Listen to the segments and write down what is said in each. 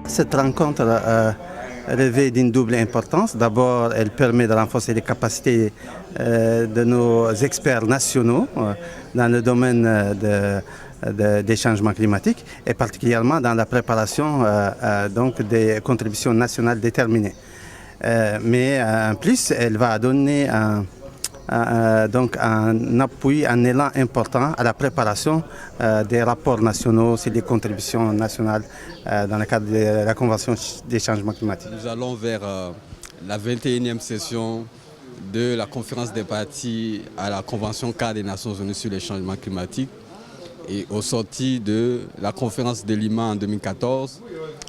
Cette rencontre revêt d'une double importance. D'abord, elle permet de renforcer les capacités de nos experts nationaux dans le domaine des changements climatiques et particulièrement dans la préparation donc des contributions nationales déterminées. Mais en plus, elle va donner donc un appui, un élan important à la préparation des rapports nationaux sur les contributions nationales dans le cadre de la Convention des changements climatiques. Nous allons vers la 21e session de la conférence des parties à la Convention cadre des Nations Unies sur les changements climatiques. Et au sorti de la conférence de Lima en 2014,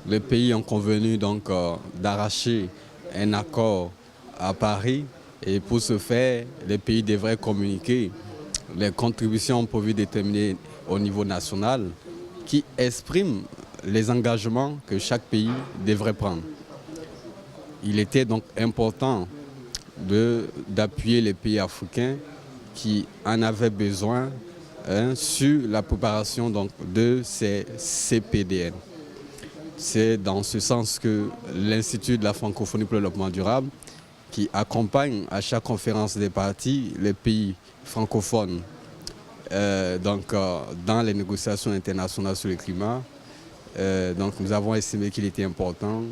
les pays ont convenu donc d'arracher un accord à Paris. Et pour ce faire, les pays devraient communiquer les contributions pourvues déterminées au niveau national qui expriment les engagements que chaque pays devrait prendre. Il était donc important d'appuyer les pays africains qui en avaient besoin sur la préparation donc, de ces CPDN. C'est dans ce sens que l'Institut de la francophonie pour le développement durable, qui accompagne à chaque conférence des parties les pays francophones dans les négociations internationales sur le climat. Donc nous avons estimé qu'il était important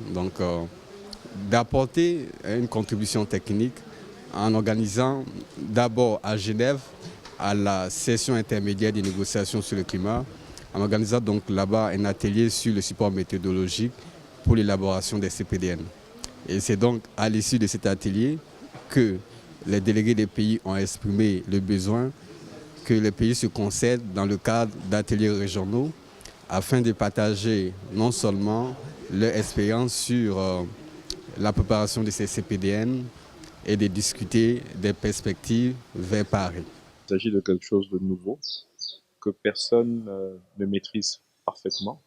d'apporter une contribution technique en organisant d'abord à Genève à la session intermédiaire des négociations sur le climat, en organisant donc là-bas un atelier sur le support méthodologique pour l'élaboration des CPDN. Et c'est donc à l'issue de cet atelier que les délégués des pays ont exprimé le besoin que les pays se concèdent dans le cadre d'ateliers régionaux afin de partager non seulement leur expérience sur la préparation de ces CPDN et de discuter des perspectives vers Paris. Il s'agit de quelque chose de nouveau que personne ne maîtrise parfaitement.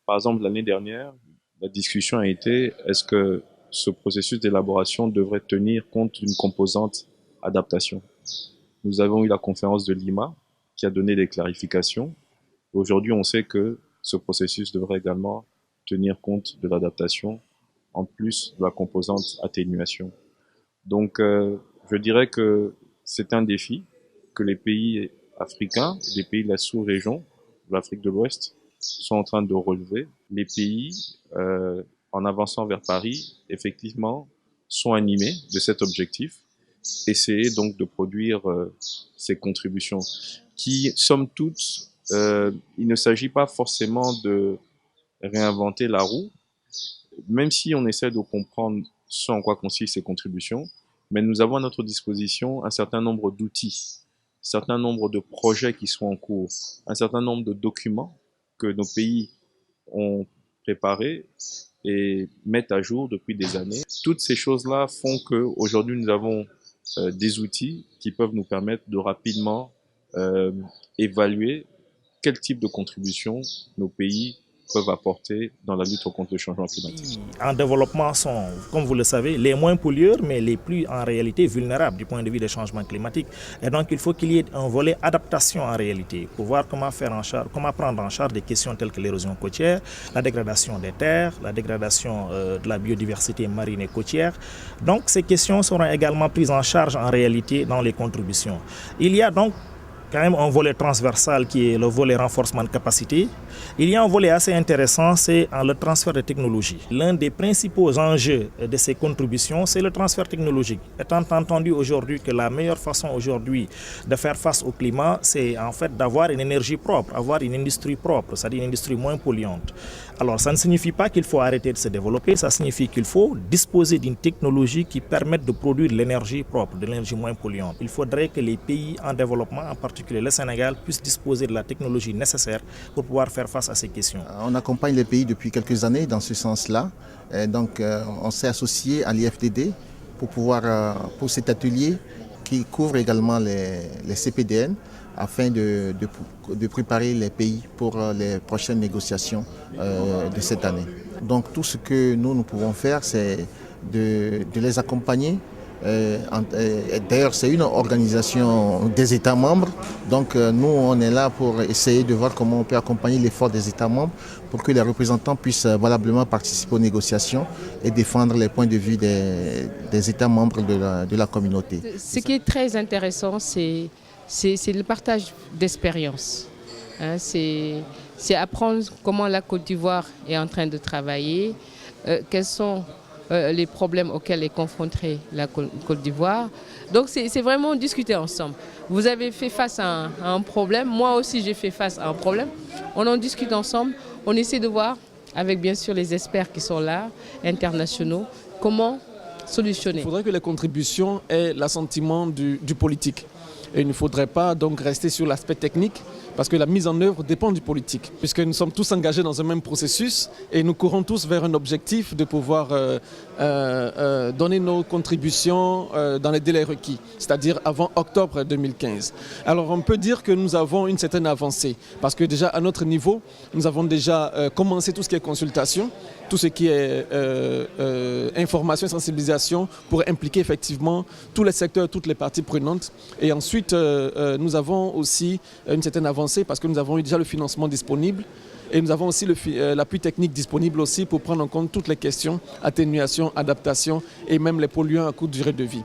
Par exemple, l'année dernière, la discussion a été est-ce que ce processus d'élaboration devrait tenir compte d'une composante adaptation. Nous avons eu la conférence de Lima qui a donné des clarifications. Aujourd'hui, on sait que ce processus devrait également tenir compte de l'adaptation en plus de la composante atténuation. Donc, je dirais que c'est un défi que les pays africains, les pays de la sous-région, de l'Afrique de l'Ouest, sont en train de relever. Les pays, en avançant vers Paris, effectivement, sont animés de cet objectif. Essayer donc de produire ces contributions qui, somme toute, il ne s'agit pas forcément de réinventer la roue, même si on essaie de comprendre ce en quoi consistent ces contributions, mais nous avons à notre disposition un certain nombre d'outils, un certain nombre de projets qui sont en cours, un certain nombre de documents que nos pays ont préparés et mettent à jour depuis des années. Toutes ces choses-là font qu'aujourd'hui nous avons des outils qui peuvent nous permettre de rapidement évaluer quel type de contribution nos pays peuvent apporter dans la lutte contre le changement climatique. En développement sont, comme vous le savez, les moins pollueurs, mais les plus en réalité vulnérables du point de vue des changements climatiques. Et donc il faut qu'il y ait un volet adaptation en réalité, pour voir comment prendre en charge des questions telles que l'érosion côtière, la dégradation des terres, la dégradation de la biodiversité marine et côtière. Donc ces questions seront également prises en charge en réalité dans les contributions. Il y a donc quand même un volet transversal qui est le volet renforcement de capacité. Il y a un volet assez intéressant, c'est le transfert de technologie. L'un des principaux enjeux de ces contributions, c'est le transfert technologique. Étant entendu aujourd'hui que la meilleure façon aujourd'hui de faire face au climat, c'est en fait d'avoir une énergie propre, avoir une industrie propre, c'est-à-dire une industrie moins polluante. Alors ça ne signifie pas qu'il faut arrêter de se développer, ça signifie qu'il faut disposer d'une technologie qui permette de produire de l'énergie propre, de l'énergie moins polluante. Il faudrait que les pays en développement, en particulier le Sénégal, puissent disposer de la technologie nécessaire pour pouvoir faire face à ces questions. On accompagne les pays depuis quelques années dans ce sens-là. Donc on s'est associé à l'IFDD pour cet atelier qui couvre également les CPDN afin de préparer les pays pour les prochaines négociations de cette année. Donc tout ce que nous pouvons faire, c'est de les accompagner D'ailleurs, c'est une organisation des États membres. Donc nous, on est là pour essayer de voir comment on peut accompagner l'effort des États membres pour que les représentants puissent valablement participer aux négociations et défendre les points de vue des États membres de la communauté. Ce qui est très intéressant, c'est le partage d'expérience. Hein, c'est apprendre comment la Côte d'Ivoire est en train de travailler, quels sont les problèmes auxquels est confrontée la Côte d'Ivoire. Donc c'est vraiment discuter ensemble. Vous avez fait face à un problème, moi aussi j'ai fait face à un problème. On en discute ensemble, on essaie de voir, avec bien sûr les experts qui sont là, internationaux, comment solutionner. Il faudrait que les contributions aient l'assentiment du politique. Et il ne faudrait pas donc rester sur l'aspect technique, parce que la mise en œuvre dépend du politique, puisque nous sommes tous engagés dans un même processus et nous courons tous vers un objectif de pouvoir donner nos contributions dans les délais requis, c'est-à-dire avant octobre 2015. Alors on peut dire que nous avons une certaine avancée, parce que déjà à notre niveau, nous avons déjà commencé tout ce qui est consultation, tout ce qui est information et sensibilisation pour impliquer effectivement tous les secteurs, toutes les parties prenantes. Et ensuite, nous avons aussi une certaine avancée parce que nous avons eu déjà le financement disponible et nous avons aussi l'appui technique disponible aussi pour prendre en compte toutes les questions, atténuation, adaptation et même les polluants à courte durée de vie.